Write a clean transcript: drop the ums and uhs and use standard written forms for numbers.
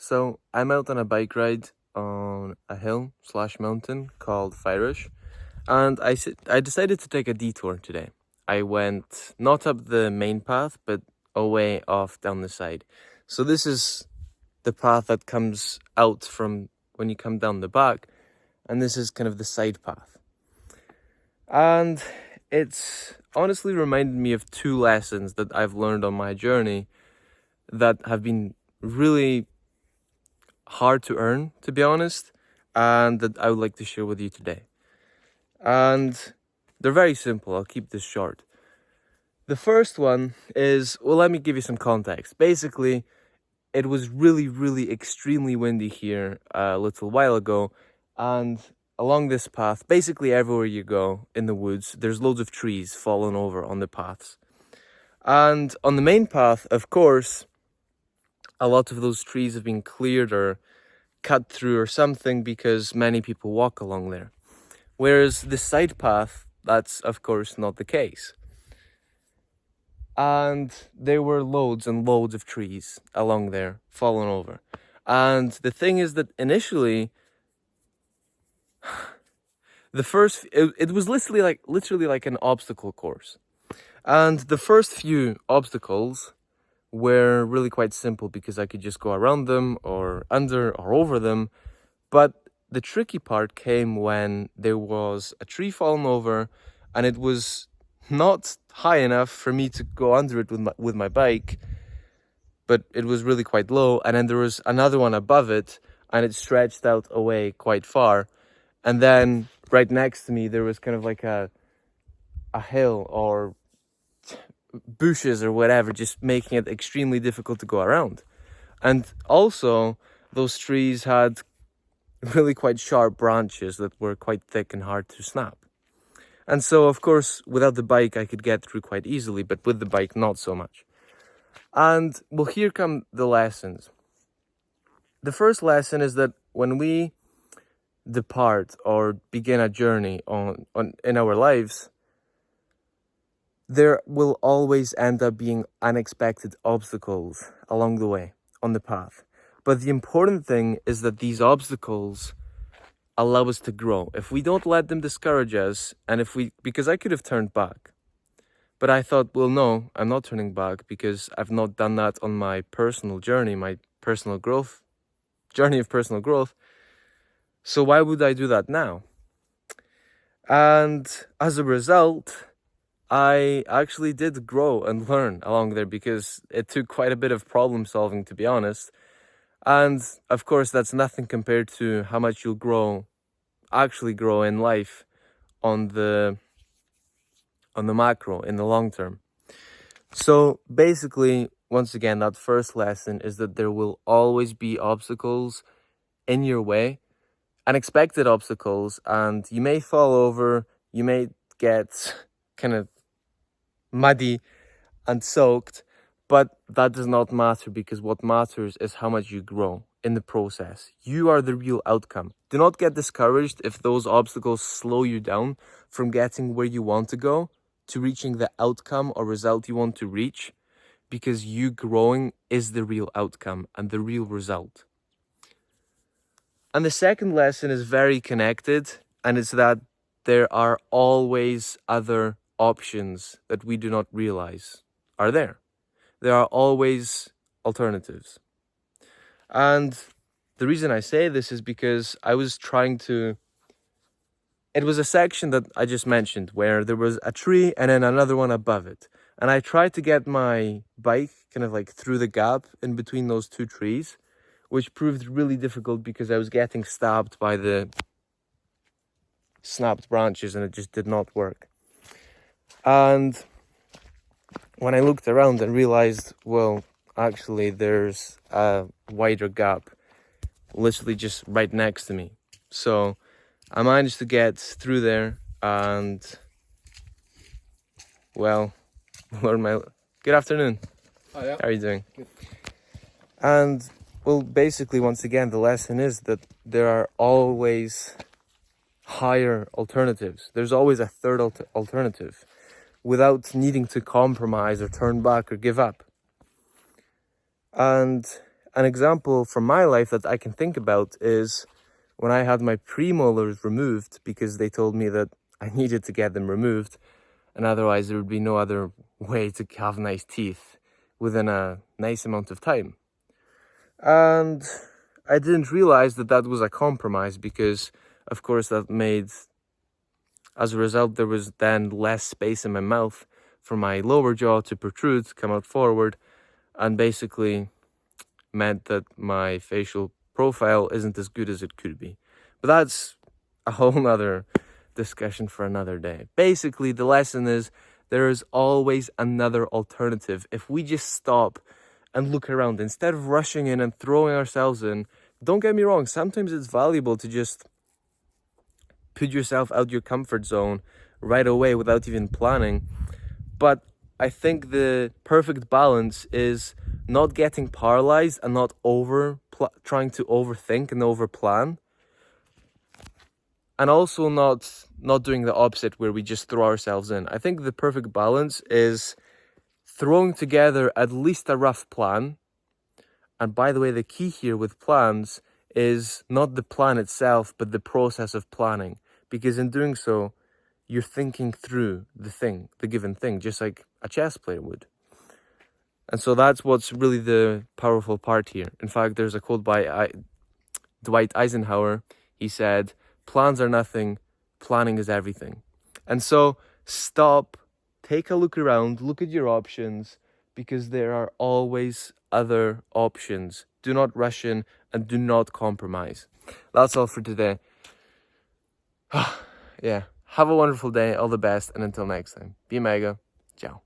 So I'm out on a bike ride on a hill slash mountain called Fyrish, and I decided to take a detour today. I went not up the main path, but away off down the side. So this is the path that comes out from when you come down the back, and this is kind of the side path. And it's honestly reminded me of two lessons that I've learned on my journey that have been really hard to earn, to be honest, and that I would like to share with you today. And they're very simple. I'll keep this short. The first one is, well, let me give you some context. Basically, it was really extremely windy here a little while ago, and along this path, basically everywhere you go in the woods, there's loads of trees fallen over on the paths. And on the main path, of course, a lot of those trees have been cleared or cut through or something because many people walk along there. Whereas the side path, that's of course not the case. And there were loads and loads of trees along there fallen over. And the thing is that initially, it was literally like an obstacle course. And the first few obstacles were really quite simple because I could just go around them or under or over them. But the tricky part came when there was a tree fallen over and it was not high enough for me to go under it with my bike, but it was really quite low. And then there was another one above it and it stretched out away quite far. And then right next to me, there was kind of like a hill or bushes or whatever, just making it extremely difficult to go around. And also, those trees had really quite sharp branches that were quite thick and hard to snap. And so, of course, without the bike, I could get through quite easily, but with the bike, not so much. And, well, here come the lessons. The first lesson is that when we depart or begin a journey in our lives, there will always end up being unexpected obstacles along the way on the path. But the important thing is that these obstacles allow us to grow. If we don't let them discourage us, and because I could have turned back, but I thought, well, no, I'm not turning back because I've not done that on my personal journey, my personal growth, journey of personal growth. So why would I do that now? And as a result, I actually did grow and learn along there because it took quite a bit of problem solving, to be honest. And of course, that's nothing compared to how much you'll actually grow in life on the macro in the long term. So basically, once again, that first lesson is that there will always be obstacles in your way, unexpected obstacles, and you may fall over, you may get kind of muddy and soaked, but that does not matter because what matters is how much you grow in the process. You are the real outcome. Do not get discouraged if those obstacles slow you down from getting where you want to go, to reaching the outcome or result you want to reach, because you growing is the real outcome and the real result. And the second lesson is very connected, and it's that there are always other options that we do not realize are there. There are always alternatives. And the reason I say this is because I was it was a section that I just mentioned where there was a tree and then another one above it. And I tried to get my bike kind of like through the gap in between those two trees, which proved really difficult because I was getting stabbed by the snapped branches and it just did not work. And when I looked around and realized, well, actually there's a wider gap literally just right next to me. So I managed to get through there and, well, learn my... Good afternoon. Oh, yeah. How are you doing? Good. And, well, basically, once again, the lesson is that there are always higher alternatives. There's always a third alternative without needing to compromise or turn back or give up. And an example from my life that I can think about is when I had my premolars removed, because they told me that I needed to get them removed, and otherwise there would be no other way to have nice teeth within a nice amount of time. And I didn't realize that that was a compromise, because of course that made, as a result, there was then less space in my mouth for my lower jaw to protrude, come out forward, and basically meant that my facial profile isn't as good as it could be. But that's a whole nother discussion for another day. Basically, the lesson is there is always another alternative. If we just stop and look around, instead of rushing in and throwing ourselves in, don't get me wrong, sometimes it's valuable to just put yourself out your comfort zone right away without even planning. But I think the perfect balance is not getting paralyzed and not trying to overthink and overplan, and also not doing the opposite where we just throw ourselves in. I think the perfect balance is throwing together at least a rough plan. And by the way, the key here with plans is not the plan itself, but the process of planning, because in doing so, you're thinking through the given thing, just like a chess player would. And so that's what's really the powerful part here. In fact, there's a quote by Dwight Eisenhower. He said, "Plans are nothing, planning is everything." And so stop, take a look around, look at your options, because there are always other options. Do not rush in and do not compromise. That's all for today. Yeah. Have a wonderful day. All the best. And until next time, be mega. Ciao.